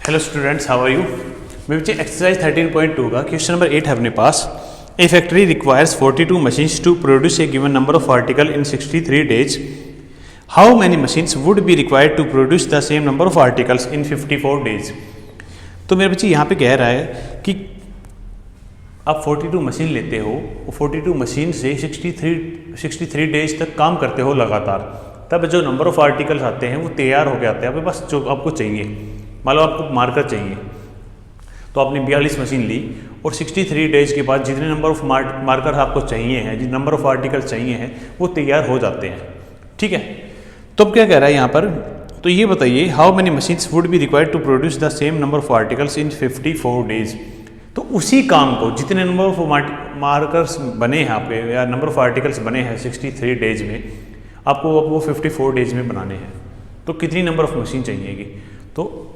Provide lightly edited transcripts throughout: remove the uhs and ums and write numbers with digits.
Hello students, how are you. मैं बच्चे exercise 13.2 का क्वेश्चन नंबर 8 है अपने पास। A factory requires 42 machines to produce a given number of article in 63 days. How many machines would be required to produce the same number of articles in 54 days. तो मेरे बच्चे यहाँ पे कह रहा है कि आप 42 मशीन लेते हो, 42 मशीन से 63 डेज तक काम करते हो लगातार, तब जो नंबर ऑफ आर्टिकल्स आते हैं वो तैयार होकर आते हैं आपके पास जो आपको चाहिए। मान लो आपको मार्कर चाहिए तो आपने 42 मशीन ली और 63 डेज के बाद जितने नंबर ऑफ मार्कर आपको चाहिए हैं, जितने नंबर ऑफ आर्टिकल चाहिए हैं, वो तैयार हो जाते हैं। ठीक है, तो अब क्या कह रहा है यहाँ पर, तो ये बताइए how many machines would be required to produce the same number of articles in 54 days. तो उसी काम को जितने नंबर ऑफ मार्कर्स बने हैं आपके या नंबर ऑफ आर्टिकल्स बने हैं 63 डेज में, आपको वो 54 डेज में बनाने हैं। तो कितनी नंबर ऑफ मशीन चाहिएगी। तो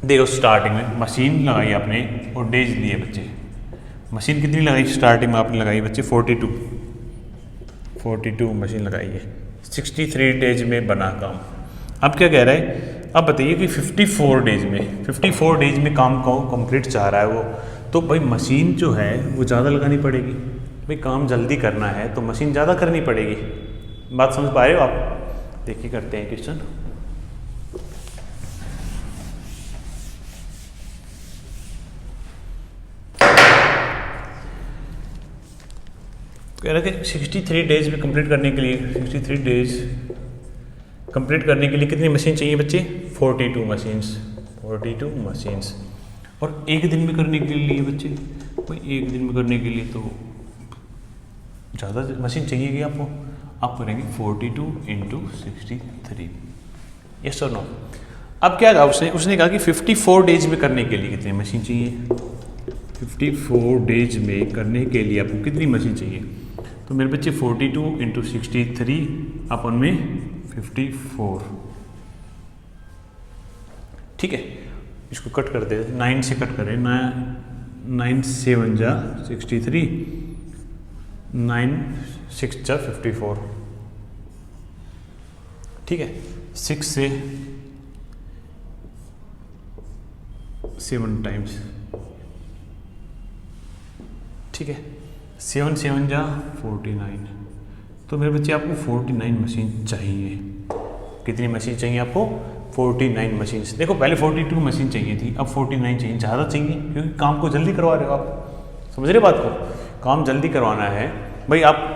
देखो स्टार्टिंग में मशीन लगाई आपने और डेज लिए बच्चे। मशीन कितनी लगाई स्टार्टिंग में आपने लगाई बच्चे 42 मशीन लगाई है, 63 डेज में बना काम। अब क्या कह रहा है, अब बताइए कि 54 डेज में काम को कंप्लीट चाह रहा है वो। तो भाई मशीन जो है वो ज़्यादा लगानी पड़ेगी। भाई काम जल्दी करना है तो मशीन ज़्यादा करनी पड़ेगी। बात समझ पा रहे हो आप। देखिए करते हैं क्वेश्चन। कह रहा है कि 63 डेज में कंप्लीट करने के लिए 63 डेज कंप्लीट करने के लिए कितनी मशीन चाहिए बच्चे, 42 मशीन्स। और एक दिन में करने के लिए बच्चे, भाई एक दिन में करने के लिए तो ज़्यादा मशीन चाहिएगी आपको। आप करेंगे 42 इंटू 63। यस और नो। अब क्या कहा उसने कहा कि 54 डेज में करने के लिए कितनी मशीन चाहिए। 54 डेज में करने के लिए आपको कितनी मशीन चाहिए। तो मेरे बच्चे 42 इंटू 63 अपन में 54। ठीक है, इसको कट कर दे, 9 से कट करें, 9 7 जा 63, 9 6 जा 54। ठीक है, 6 से 7 टाइम्स। ठीक है, 7 7 जा 49। तो मेरे बच्चे आपको 49 मशीन चाहिए। कितनी मशीन चाहिए आपको, 49 मशीन। देखो पहले 42 मशीन चाहिए थी, अब 49 चाहिए, ज़्यादा चाहिए क्योंकि काम को जल्दी करवा रहे हो आप। समझ रहे बात को, काम जल्दी करवाना है। भाई आप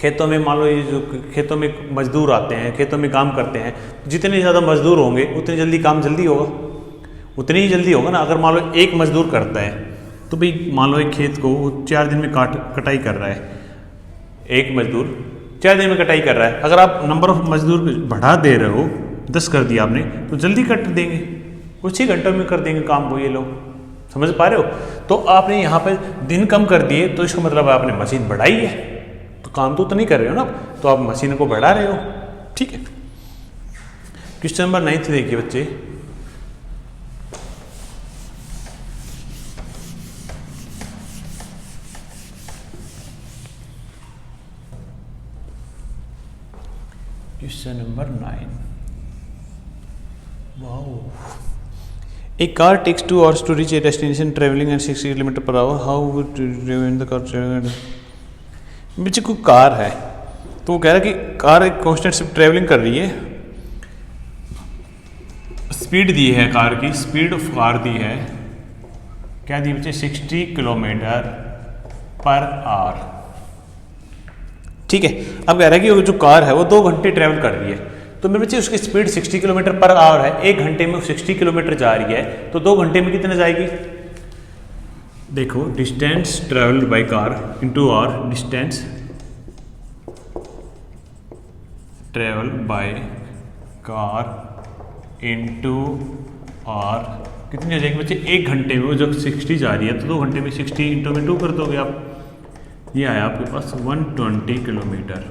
खेतों में मान लो, ये जो खेतों में मजदूर आते हैं, खेतों में काम करते हैं, जितने ज़्यादा मजदूर होंगे उतनी जल्दी काम जल्दी होगा, उतनी ही जल्दी होगा ना। अगर मान लो एक मजदूर करता है तो भाई मान लो एक खेत को 4 दिन में कटाई कर रहा है, एक मजदूर 4 दिन में कटाई कर रहा है। अगर आप नंबर ऑफ मजदूर बढ़ा दे रहे हो, 10 कर दिया आपने, तो जल्दी कट देंगे, कुछ ही घंटों में कर देंगे काम को ये लोग। समझ पा रहे हो। तो आपने यहाँ पे दिन कम कर दिए तो इसका मतलब आपने मशीन बढ़ाई है, तो काम तो नहीं कर रहे हो ना, तो आप मशीन को बढ़ा रहे हो। ठीक है, क्वेश्चन नंबर 9 देखिए बच्चे। Question number 9। Wow. A car takes 2 hours to reach a destination traveling at 60 km/h. How would you prevent the car traveling? बच्चे कोई कार है तो वो कह रहा है कि कार एक कांस्टेंट ट्रेवलिंग कर रही है। स्पीड दी है कार की, स्पीड ऑफ कार दी है, क्या दी बच्चे, 60 km/h। ठीक है, अब कह रहा है कि जो कार है वो 2 घंटे ट्रैवल कर रही है। तो मेरे बच्चे उसकी स्पीड 60 km/h है, 1 घंटे में 60 किलोमीटर जा रही है, तो 2 घंटे में कितने जाएगी। देखो distance travelled by car into hour, distance travel by car into hour कितनी आ जाएगी बच्चे, 1 घंटे में वो जब 60 जा रही है तो 2 घंटे में 60 इंटू में 2 कर दोगे आप। ये आया आपके पास 120 किलोमीटर।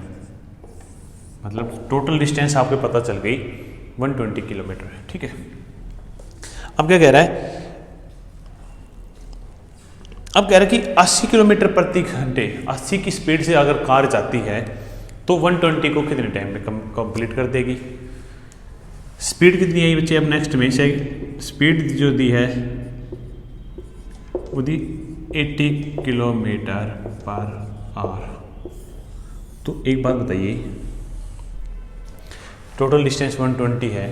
मतलब टोटल डिस्टेंस आपको पता चल गई 120 किलोमीटर है। ठीक है, अब क्या कह रहा है, अब कह रहा है कि 80 किलोमीटर प्रति घंटे, 80 की स्पीड से अगर कार जाती है तो 120 को कितने टाइम में कंप्लीट कर देगी। स्पीड कितनी आई बच्चे, अब नेक्स्ट में स्पीड जो दी है वो दी 80 किलोमीटर पर आवर। तो एक बात बताइए, टोटल डिस्टेंस 120 है,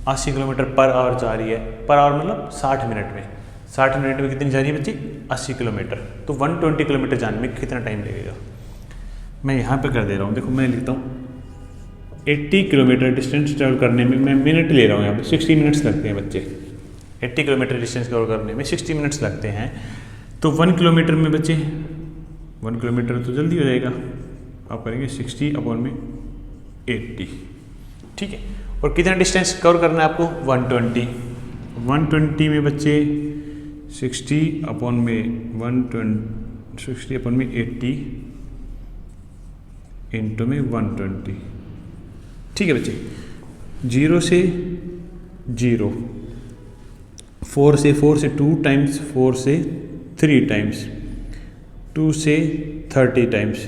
80 किलोमीटर पर आवर जा रही है, पर आवर मतलब 60 मिनट में, 60 मिनट में कितनी जा रही है बच्ची, 80 किलोमीटर। तो 120 किलोमीटर जाने में कितना टाइम लगेगा। मैं यहाँ पे कर दे रहा हूँ, देखो मैं लिखता हूँ 80 किलोमीटर डिस्टेंस ट्रेवल करने में मैं मिनट ले रहा हूँ, यहाँ पे 60 मिनट्स लगते हैं बच्चे। 80 किलोमीटर डिस्टेंस कवर करने में 60 मिनट्स लगते हैं। तो 1 किलोमीटर में बच्चे 1 किलोमीटर तो जल्दी हो जाएगा, आप करेंगे 60 अपॉन में 80, ठीक है। और कितना डिस्टेंस कवर करना है आपको, 120। 120 में बच्चे 60 अपॉन में 80 इंटू में 120, ठीक है बच्चे। 0 से 0, 4 से 2 टाइम्स, 4 से 3 टाइम्स, 2 से 30 टाइम्स,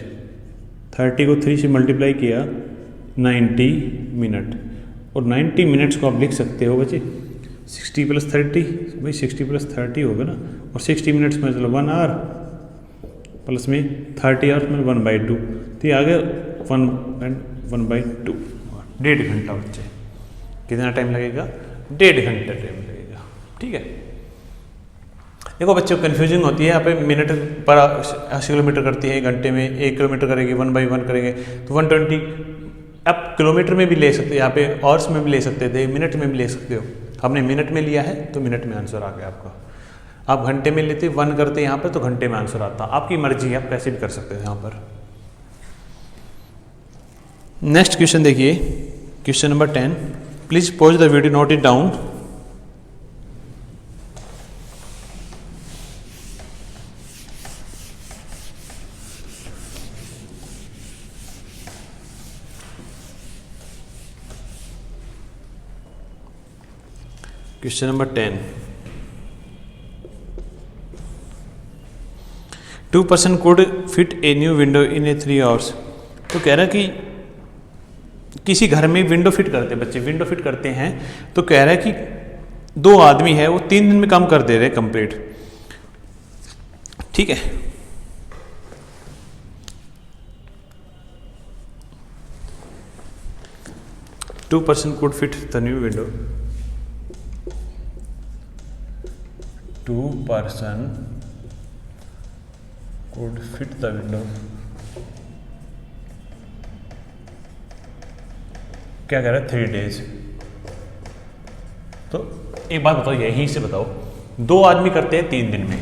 30 को 3 से मल्टीप्लाई किया 90 मिनट। और 90 मिनट्स को आप लिख सकते हो बच्चे 60 प्लस 30, भाई 60 प्लस 30 होगा ना, और 60 मिनट्स में चलो 1 आवर प्लस में 30 आवर्स में 1/2, तो ये आ गया 1/2, 1.5 घंटा बच्चे। कितना टाइम लगेगा, 1.5 घंटा टाइम लगेगा, ठीक है। देखो बच्चों कन्फ्यूजिंग होती है यहाँ पे, मिनट पर 80 किलोमीटर करती है, घंटे में 1 किलोमीटर करेगी, 1/1 करेंगे तो 120। आप किलोमीटर में भी ले सकते, यहाँ पे आवर्स में भी ले सकते थे, मिनट में भी ले सकते हो। आपने मिनट में लिया है तो मिनट में आंसर आ गया आपका। आप घंटे में लेते 1 करते यहाँ पर तो घंटे में आंसर आता, आपकी मर्जी है, आप कैसे भी कर सकते हैं यहाँ पर। नेक्स्ट क्वेश्चन देखिए, question number 10। Please pause the video, note it down. Question number 10। 2 person could fit a new window in a 3 hours। तो कह रहा है कि किसी घर में विंडो फिट करते हैं बच्चे, विंडो फिट करते हैं, तो कह रहा है कि 2 आदमी है वो 3 दिन में काम कर दे रहे हैं कंप्लीट, ठीक है। Two person could fit the new window। 2 person could fit the window। क्या कह रहा है, 3 days। तो एक बात बताओ, यहीं से बताओ, 2 आदमी करते हैं 3 दिन में,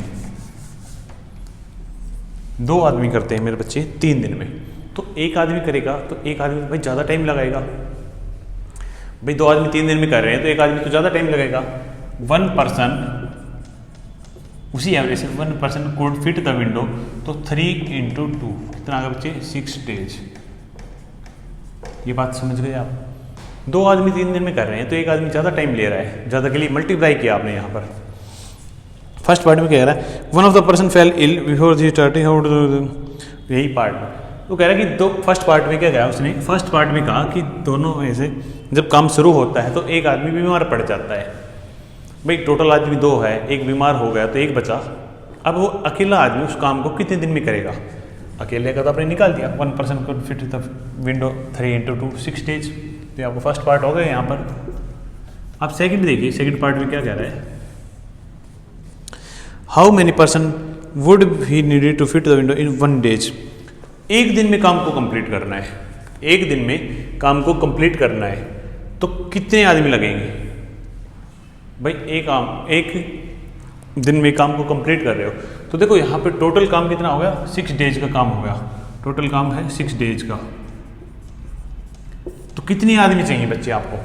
2 आदमी करते हैं मेरे बच्चे 3 दिन में, तो एक आदमी करेगा तो एक आदमी भाई ज़्यादा टाइम लगाएगा। भाई 2 आदमी 3 दिन में कर रहे हैं तो एक आदमी तो ज़्यादा टाइम लगेगा। 1 पर्सन, उसी एवरेज से 1 person could fit the window, तो 3 × 2 कितना आ गया बच्चे, 6 days। ये बात समझ गए आप। 2 आदमी 3 दिन में कर रहे हैं तो एक आदमी ज़्यादा टाइम ले रहा है, ज़्यादा के लिए मल्टीप्लाई किया आपने यहाँ पर। फर्स्ट पार्ट में कह रहा है 1 of the person fell ill before the starting, how to do, यही पार्ट में तो कह रहा है कि फर्स्ट पार्ट में क्या कहा उसने, फर्स्ट पार्ट में कहा कि दोनों में से जब काम शुरू होता है तो एक आदमी बीमार पड़ जाता है। भाई टोटल आदमी 2 है, एक बीमार हो गया तो एक बचा। अब वो अकेला आदमी उस काम को कितने दिन में करेगा, अकेले का तो आपने निकाल दिया। 1 person could fit the window 3 × 2 6 days। तो आपको फर्स्ट पार्ट हो गया यहाँ पर। अब सेकंड देखिए, सेकंड पार्ट में क्या कह रहा है, how many person would he needed to fit the window in 1 day। एक दिन में काम को कंप्लीट करना है, एक दिन में काम को कंप्लीट करना है तो कितने आदमी लगेंगे। भाई एक दिन में काम को कंप्लीट कर रहे हो तो देखो यहाँ पे टोटल काम कितना हो गया, 6 days का काम हो गया। टोटल काम है 6 days का, तो कितने आदमी चाहिए बच्चे आपको,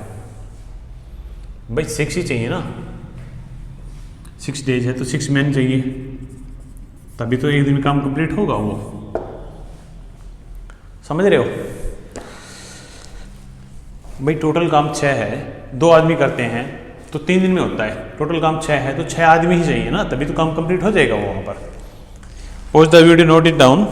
भाई 6 ही चाहिए ना। 6 days है तो 6 मैन चाहिए, तभी तो एक दिन में काम कंप्लीट होगा वो, समझ रहे हो। भाई टोटल काम 6 है, 2 आदमी करते हैं तो 3 दिन में होता है। टोटल काम 6 है तो 6 आदमी ही चाहिए ना, तभी तो काम कंप्लीट हो जाएगा वो वहां पर। Pause the video, note it down.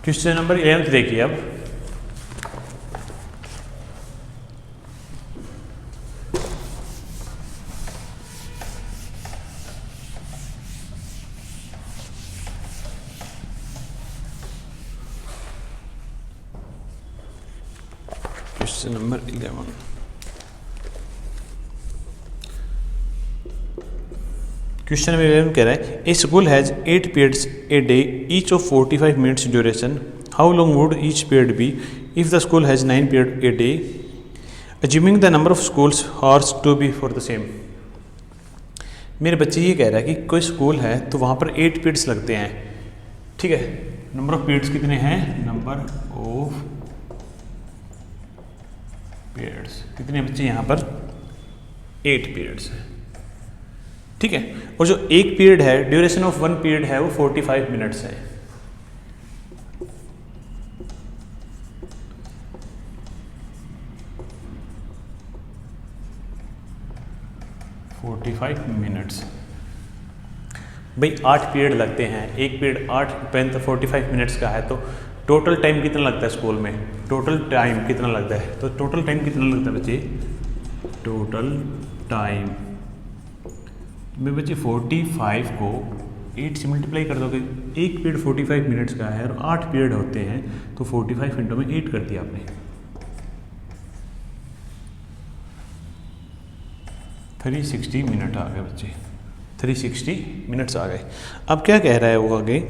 Question number 11 देखिए अब। क्वेश्चन नंबर 11, क्वेश्चन नंबर 11 कह रहा है a school has 8 periods a day each of 45 minutes duration, how long would each period be if the school has 9 period a day, assuming the number of school's hours to be for the same. मेरे बच्चे ये कह रहा है कि कोई school है तो वहाँ पर 8 पीरियड्स लगते हैं, ठीक है। नंबर ऑफ पीरियड्स कितने हैं, नंबर ऑफ पीरियड्स कितने बच्चे यहाँ पर 8 पीरियड्स हैं, ठीक है। और जो एक पीरियड है, ड्यूरेशन ऑफ वन पीरियड है वो 45 मिनट्स है। भाई 8 पीरियड लगते हैं, एक पीरियड 8 45 मिनट्स का है, तो टोटल टाइम कितना लगता है स्कूल में, टोटल टाइम कितना लगता है, तो टोटल टाइम कितना लगता है बच्चे, टोटल टाइम में बच्चे 45 को 8 से मल्टीप्लाई कर दोगे, एक पीरियड 45 मिनट्स का है और 8 पीरियड होते हैं, तो 45 इंटू में 8 कर दिया आपने, 360 मिनट आ गए बच्चे, 360 मिनट्स आ गए। अब क्या कह रहा है वो आगे,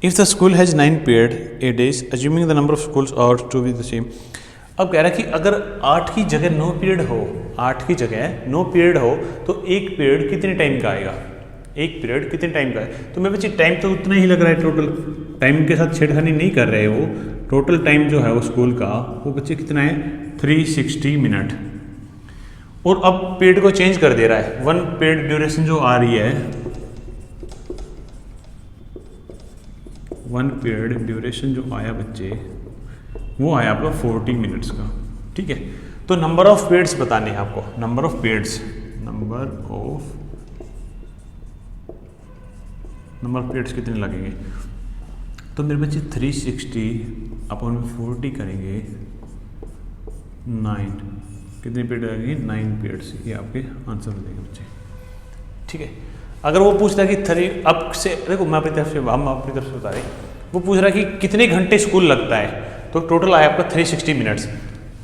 if the school has 9 period A days assuming the number of schools और टू बी द सेम। अब कह रहा है कि अगर 8 की जगह 9 पीरियड हो, 8 की जगह 9 पीरियड हो तो एक पीरियड कितने टाइम का आएगा, एक पीरियड कितने टाइम का है। तो मेरे बच्चे टाइम तो उतना ही लग रहा है, टोटल टाइम के साथ छेड़खानी नहीं कर रहे वो, टोटल टाइम जो है वो स्कूल का वो बच्चे कितना है 360 मिनट। और अब पीरियड को चेंज कर दे रहा है, वन पीरियड ड्यूरेशन जो आ रही है, वन पीरियड ड्यूरेशन जो आया बच्चे वो आया आपका 40 मिनट्स का, ठीक है। तो नंबर ऑफ पीरियड्स बताने हैं आपको, number of periods, number of periods कितने लगेंगे, तो मेरे बच्चे 360 अपन 40 करेंगे 9, कितने पीरियड लगेंगे 9 पीरियड्स, ये आपके आंसर हो जाएंगे बच्चे, ठीक है। अगर वो पूछता है कि अब से देखो मैं अपनी तरफ से, हम अपनी तरफ से बता रहे, वो पूछ रहा है कि कितने घंटे स्कूल लगता है, तो टोटल आया आपका 360 मिनट्स।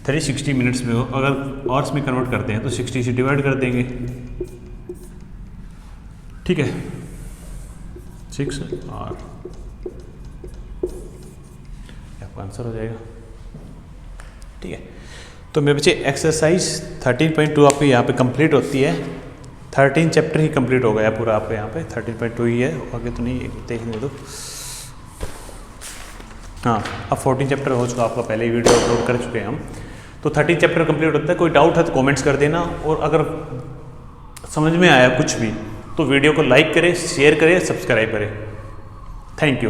360 मिनट्स में अगर आवर्स में कन्वर्ट करते हैं तो 60 से डिवाइड कर देंगे, ठीक है, 6 आवर, आपका आंसर हो जाएगा, ठीक है। तो मेरे बच्चे एक्सरसाइज 13.2 आपके यहाँ पे कंप्लीट होती है, 13 चैप्टर ही कंप्लीट हो गया पूरा आपके यहाँ पे, 13.2 ही है, आगे तो नहीं, देखने दो। हाँ, अब 14 चैप्टर हो चुका आपका, पहले ही वीडियो अपलोड कर चुके हैं हम, तो 13 चैप्टर कंप्लीट होता है। कोई डाउट है तो कमेंट्स कर देना, और अगर समझ में आया कुछ भी तो वीडियो को लाइक करें, शेयर करें, सब्सक्राइब करें। Thank you.